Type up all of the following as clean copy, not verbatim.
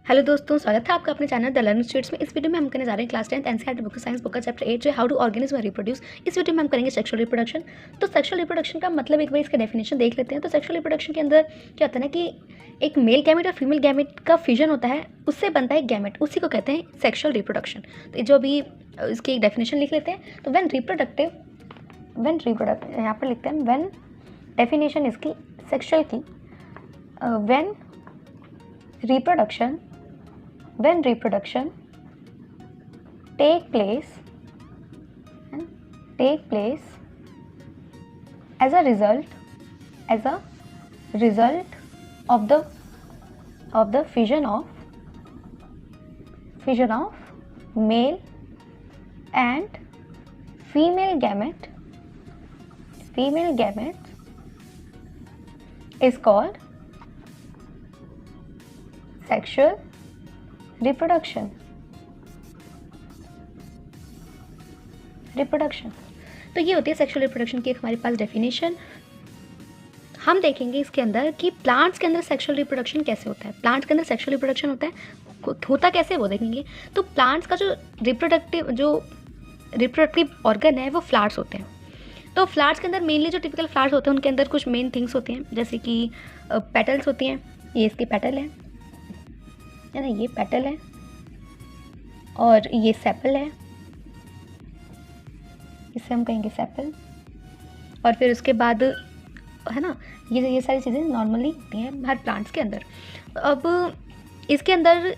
Hello दोस्तों, स्वागत है आपका अपने चैनल द लर्निंग स्ट्रीट्स में। इस वीडियो में हम करने जा रहे हैं class 10th NCERT book science book का चैप्टर 8 जो हाउ टू ऑर्गेनिज्म रिप्रोड्यूस। इस वीडियो में हम करेंगे सेक्सुअल रिप्रोडक्शन। तो सेक्सुअल रिप्रोडक्शन का मतलब एक बार इसका डेफिनेशन देख लेते हैं। तो सेक्सुअल रिप्रोडक्शन के अंदर क्या होता है ना कि एक मेल गैमेट और फीमेल गैमेट का फ्यूजन होता है, उससे बनता है गैमेट, उसी को कहते हैं सेक्सुअल रिप्रोडक्शन। तो जो अभी इसकी एक डेफिनेशन लिख लेते हैं। तो व्हेन रिप्रोडक्ट यहाँ पर लिखते हैं व्हेन डेफिनेशन इसकी सेक्सुअल की when reproduction take place as a result of the fusion of male and female gamete is called sexual reproduction. तो ये होती है सेक्सुअल रिप्रोडक्शन की एक हमारे पास डेफिनेशन। हम देखेंगे इसके अंदर कि प्लांट्स के अंदर सेक्सुअल रिप्रोडक्शन कैसे होता है। प्लांट्स के अंदर सेक्सुअल रिप्रोडक्शन होता कैसे वो देखेंगे। तो प्लांट्स का जो रिप्रोडक्टिव ऑर्गन है वो फ्लावर्स होते हैं। तो फ्लावर्स के अंदर मेनली जो टिपिकल फ्लावर्स होते हैं उनके अंदर कुछ मेन थिंग्स होती हैं, जैसे कि पेटल्स होती हैं। ये इसके पेटल है ना, ये पेटल है और ये सेपल है, इसे हम कहेंगे सेपल। और फिर उसके बाद है ना ये सारी चीज़ें नॉर्मली होती हैं हर प्लांट्स के अंदर। अब इसके अंदर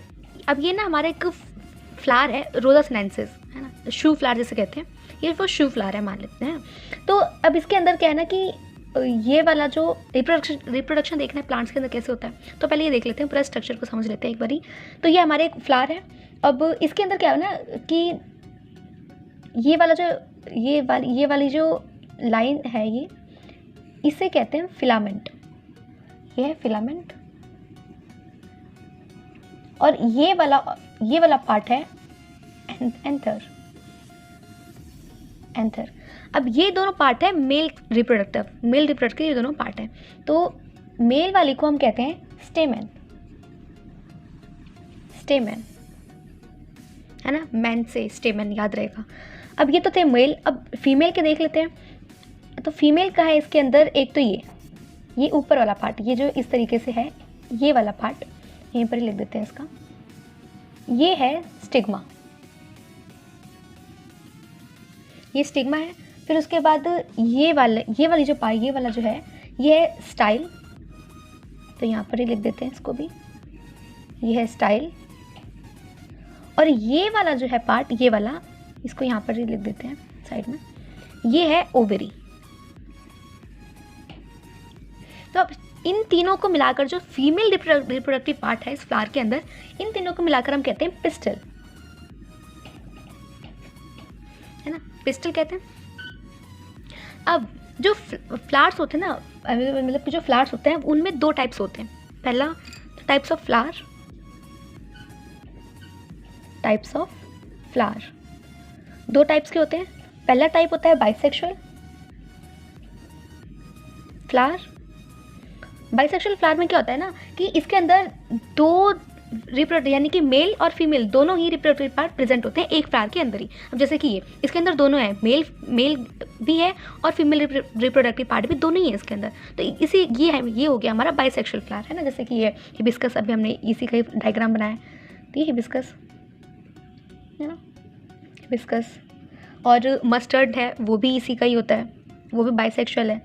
अब ये ना हमारा एक फ्लावर है रोजा सिनेंसिस, है ना, शू फ्लावर जैसे कहते हैं, ये वो शू फ्लावर है मान लेते हैं। तो अब इसके अंदर क्या है ना कि ये वाला जो रिप्रोडक्शन देखना है प्लांट्स के अंदर कैसे होता है, तो पहले ये देख लेते हैं, पूरा स्ट्रक्चर को समझ लेते हैं एक बारी। तो ये हमारे एक फ्लावर है। अब इसके अंदर क्या है ना कि ये वाली जो लाइन है ये इसे कहते हैं फिलामेंट। ये है फिलामेंट और ये वाला पार्ट है एंथर। अब ये दोनों पार्ट है मेल रिप्रोडक्टिव ये दोनों पार्ट हैं। तो मेल वाली को हम कहते हैं स्टेमेन, है ना, मैन से स्टेमेन याद रहेगा। अब ये तो थे मेल। अब फीमेल के देख लेते हैं। तो फीमेल का है इसके अंदर एक तो ये ऊपर वाला पार्ट, ये जो इस तरीके से है, ये वाला पार्ट यहीं पर ही लिख देते हैं इसका। ये है स्टिग्मा, ये स्टिग्मा है। फिर उसके बाद ये वाला जो है ये है स्टाइल, तो यहाँ पर ही लिख देते हैं इसको भी, ये है स्टाइल। और ये वाला जो है पार्ट, ये वाला, इसको यहाँ पर ही लिख देते हैं साइड में, ये है ओवरी। तो अब इन तीनों को मिलाकर जो फीमेल रिप्रोडक्टिव पार्ट है इस फ्लावर के अंदर, इन तीनों को मिलाकर हम कहते हैं पिस्टल, है ना, पिस्टल कहते हैं। अब जो फ्लावर्स होते हैं ना, मतलब जो फ्लावर्स होते हैं उनमें दो टाइप्स होते हैं। पहला टाइप्स ऑफ फ्लावर, दो टाइप्स के होते हैं। पहला टाइप होता है बाइसेक्सुअल फ्लावर। बाइसेक्सुअल फ्लावर में क्या होता है ना कि इसके अंदर दो यानी कि मेल और फीमेल दोनों ही रिप्रोडक्टिव पार्ट प्रेजेंट होते हैं एक फ्लावर के अंदर ही। अब जैसे कि ये इसके अंदर दोनों है, मेल भी है और फीमेल रिप्रोडक्टिव पार्ट भी दोनों ही है इसके अंदर। तो ये हो गया हमारा बाइसेक्सुअल फ्लावर, है ना। जैसे कि ये हिबिस्कस, अभी हमने इसी का डायग्राम बनाया, तो ये हिबिस्कस है ना, हिबिस्कस। और मस्टर्ड है, वो भी इसी का ही होता है, वो भी बाइसेक्सुअल है,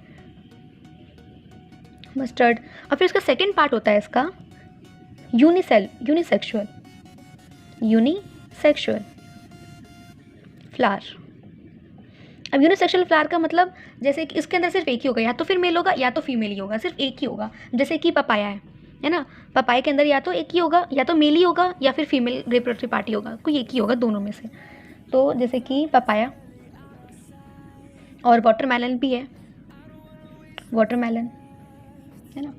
मस्टर्ड। और फिर इसका सेकेंड पार्ट होता है इसका यूनिसेक्सुअल फ्लावर। अब यूनिसेक्सुअल फ्लावर का मतलब जैसे कि इसके अंदर सिर्फ एक ही होगा, या तो फिर मेल होगा या तो फीमेल ही होगा, सिर्फ एक ही होगा। जैसे कि पपाया है ना, पपाया के अंदर या तो एक ही होगा, या तो मेल ही होगा या फिर फीमेल रिप्रोडक्टिव पार्ट ही होगा, कोई एक ही होगा दोनों में से। तो जैसे कि पपाया और वाटरमेलन भी है, वाटरमेलन, है ना।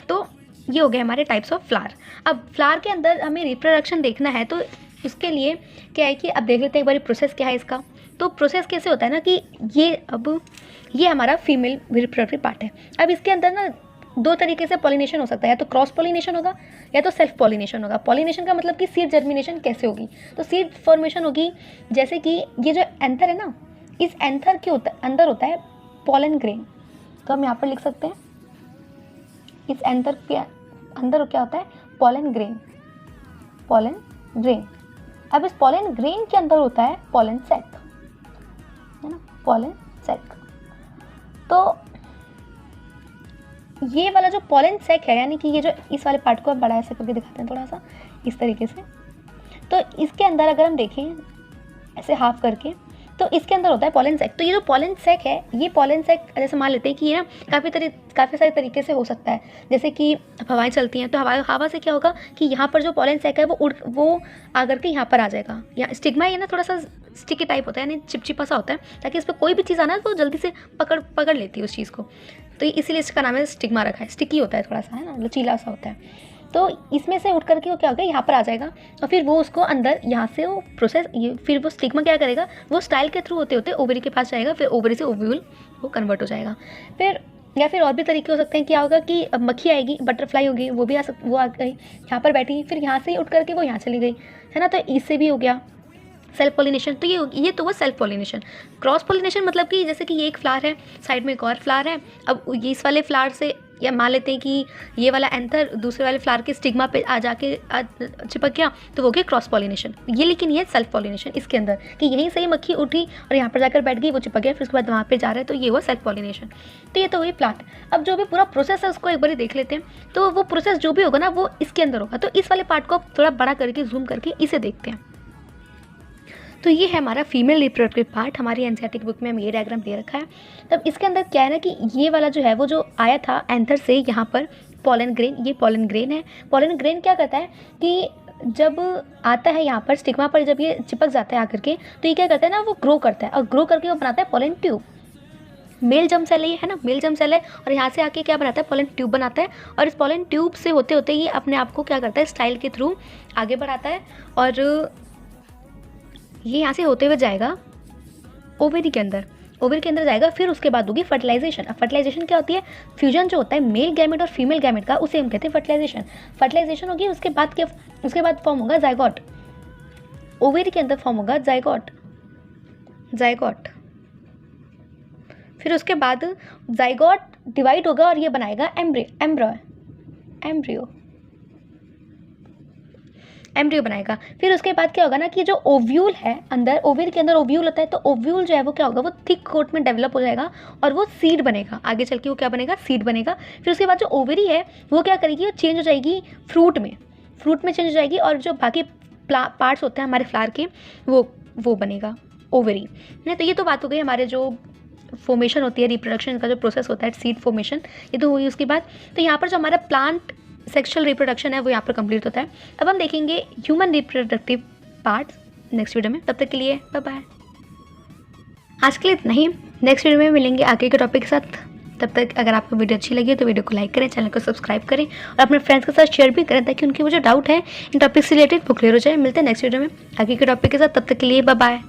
तो ये हो गए हमारे टाइप्स ऑफ फ्लावर। अब फ्लावर के अंदर हमें रिप्रोडक्शन देखना है, तो इसके लिए क्या है कि अब देख लेते हैं एक बार प्रोसेस क्या है इसका। तो प्रोसेस कैसे होता है ना कि ये हमारा फीमेल रिप्रोडक्टिव पार्ट है। अब इसके अंदर ना दो तरीके से पॉलिनेशन हो सकता है, या तो क्रॉस पॉलिनेशन होगा या तो सेल्फ पॉलिनेशन होगा। पॉलिनेशन का मतलब कि सीड जर्मिनेशन कैसे होगी, तो सीड फॉर्मेशन होगी जैसे कि ये जो एंथर है ना, इस एंथर के अंदर होता है पॉलन ग्रेन। तो हम यहाँ पर लिख सकते हैं इस एंथर के अंदर क्या होता है, पॉलन ग्रेन, पॉलन ग्रेन। अब इस पॉलन ग्रेन के अंदर होता है पॉलन सैक, है ना, पॉलन सैक। तो ये वाला जो पॉलन सैक है, यानी कि ये जो इस वाले पार्ट को हम बड़ा ऐसे करके दिखाते हैं थोड़ा सा इस तरीके से, तो इसके अंदर अगर हम देखें ऐसे हाफ करके, तो इसके अंदर होता है पॉलन सैक। तो ये जो पॉलन सैक है, ये पॉलन सैक जैसे मान लेते हैं कि ये ना काफ़ी सारे तरीके से हो सकता है। जैसे कि हवाएं चलती हैं, तो हवा से क्या होगा कि यहाँ पर जो पॉलन सैक है वो आकर के यहाँ पर आ जाएगा। यहाँ स्टिग्मा ये ना थोड़ा सा स्टिकी टाइप होता है, यानी चिपचिपा सा होता है, ताकि इस पर कोई भी चीज़ आना तो जल्दी से पकड़ लेती है उस चीज़ को। तो इसीलिए इसका नाम है स्टिग्मा रखा है। स्टिकी होता है थोड़ा सा, है ना, लचीला सा होता है। तो इसमें से उठ करके वो क्या होगा, यहाँ पर आ जाएगा और फिर वो उसको अंदर यहाँ से वो प्रोसेस, ये फिर वो स्टिग्मा क्या करेगा, वो स्टाइल के थ्रू होते होते ओवरी के पास जाएगा, फिर ओवरी से ओव्यूल वो कन्वर्ट हो जाएगा। फिर या फिर और भी तरीके हो सकते हैं। क्या होगा कि अब मक्खी आएगी, बटरफ्लाई होगी, वो आ गई यहाँ पर बैठी, फिर यहाँ से उठ करके वो यहाँ चली गई, है ना। तो इससे भी हो गया सेल्फ पॉलिनेशन। तो ये तो वो सेल्फ पॉलिनेशन। क्रॉस पॉलिनेशन मतलब कि जैसे कि ये एक फ्लावर है, साइड में एक और फ्लावर है, अब ये इस वाले फ्लावर से, या मान लेते हैं कि ये वाला एंथर दूसरे वाले फ्लावर के स्टिग्मा पे आ जाके चिपक गया, तो वो गया क्रॉस पॉलिनेशन। ये लेकिन ये सेल्फ पॉलिनेशन इसके अंदर, कि यहीं से ही मक्खी उठी और यहाँ पर जाकर बैठ गई, वो चिपक गया, फिर उसके बाद वहाँ पे जा रहा है, तो ये हुआ सेल्फ पॉलिनेशन। तो ये तो वही प्लांट। अब जो भी पूरा प्रोसेस है उसको एक बार देख लेते हैं। तो वो प्रोसेस जो भी होगा ना, वो इसके अंदर होगा। तो इस वाले पार्ट को थोड़ा बड़ा करके जूम करके इसे देखते हैं। तो ये है हमारा फीमेल रिप्रोडक्टिव पार्ट। हमारी एनसीईआरटी बुक में हम ये डायग्राम दे रखा है। तब इसके अंदर क्या है ना कि ये वाला जो है वो जो आया था एंथर से यहाँ पर पॉलन ग्रेन, ये पॉलन ग्रेन है। पॉलन ग्रेन क्या करता है कि जब आता है यहाँ पर स्टिग्मा पर, जब ये चिपक जाता है आकर के, तो ये क्या करता है ना, वो ग्रो करता है और ग्रो करके वो बनाता है pollen tube. Male germ cell है ना, मेल जर्म सेल है, और यहाँ से आके क्या बनाता है, पॉलन ट्यूब बनाता है। और इस पॉलन ट्यूब से होते होते ये अपने आप को क्या करता है, स्टाइल के थ्रू आगे बढ़ाता है, और ये यहाँ से होते हुए जाएगा ओवरी के अंदर, ओवरी के अंदर जाएगा। फिर उसके बाद होगी फर्टिलाइजेशन। अब फर्टिलाइजेशन क्या होती है, फ्यूजन जो होता है मेल गैमेट और फीमेल गैमेट का, उसे हम कहते हैं फर्टिलाइजेशन। फर्टिलाइजेशन होगी, उसके बाद फॉर्म होगा जायगोट। ओवरी के अंदर फॉर्म होगा जायगोट। फिर उसके बाद जायगोट डिवाइड होगा और ये बनाएगा एम्ब्रियो बनाएगा। फिर उसके बाद क्या होगा ना कि जो ओव्यूल है अंदर, ओवरी के अंदर ओव्यूल होता है, तो ओव्यूल जो है वो क्या होगा, वो थिक कोट में डेवलप हो जाएगा और वो सीड बनेगा। आगे चल के वो क्या बनेगा, सीड बनेगा। फिर उसके बाद जो ओवरी है वो क्या करेगी, वो चेंज हो जाएगी फ्रूट में चेंज हो जाएगी, और जो बाकी पार्ट्स होते हैं हमारे फ्लावर के, वो बनेगा ओवरी। नहीं, तो ये तो बात हो गई हमारे जो फॉर्मेशन होती है, रिप्रोडक्शन का जो प्रोसेस होता है, सीड फॉर्मेशन, ये तो हुई। उसके बाद तो यहाँ पर जो हमारा प्लांट सेक्सुअल रिप्रोडक्शन है वो यहाँ पर कंप्लीट होता है। अब हम देखेंगे human reproductive parts next video में। तब तक के लिए बाय बाय। आज के लिए इतना ही, नेक्स्ट वीडियो में मिलेंगे आगे के टॉपिक के साथ। तब तक अगर आपको वीडियो अच्छी लगी तो वीडियो को लाइक करें, चैनल को सब्सक्राइब करें और अपने फ्रेंड्स के साथ शेयर भी करें, ताकि उनके वो जो डाउट है इन टॉपिक से रिलेटेड वो क्लियर हो जाए। मिलते हैं नेक्स्ट वीडियो में आगे के टॉपिक के साथ। तब तक के लिए बाय बाय।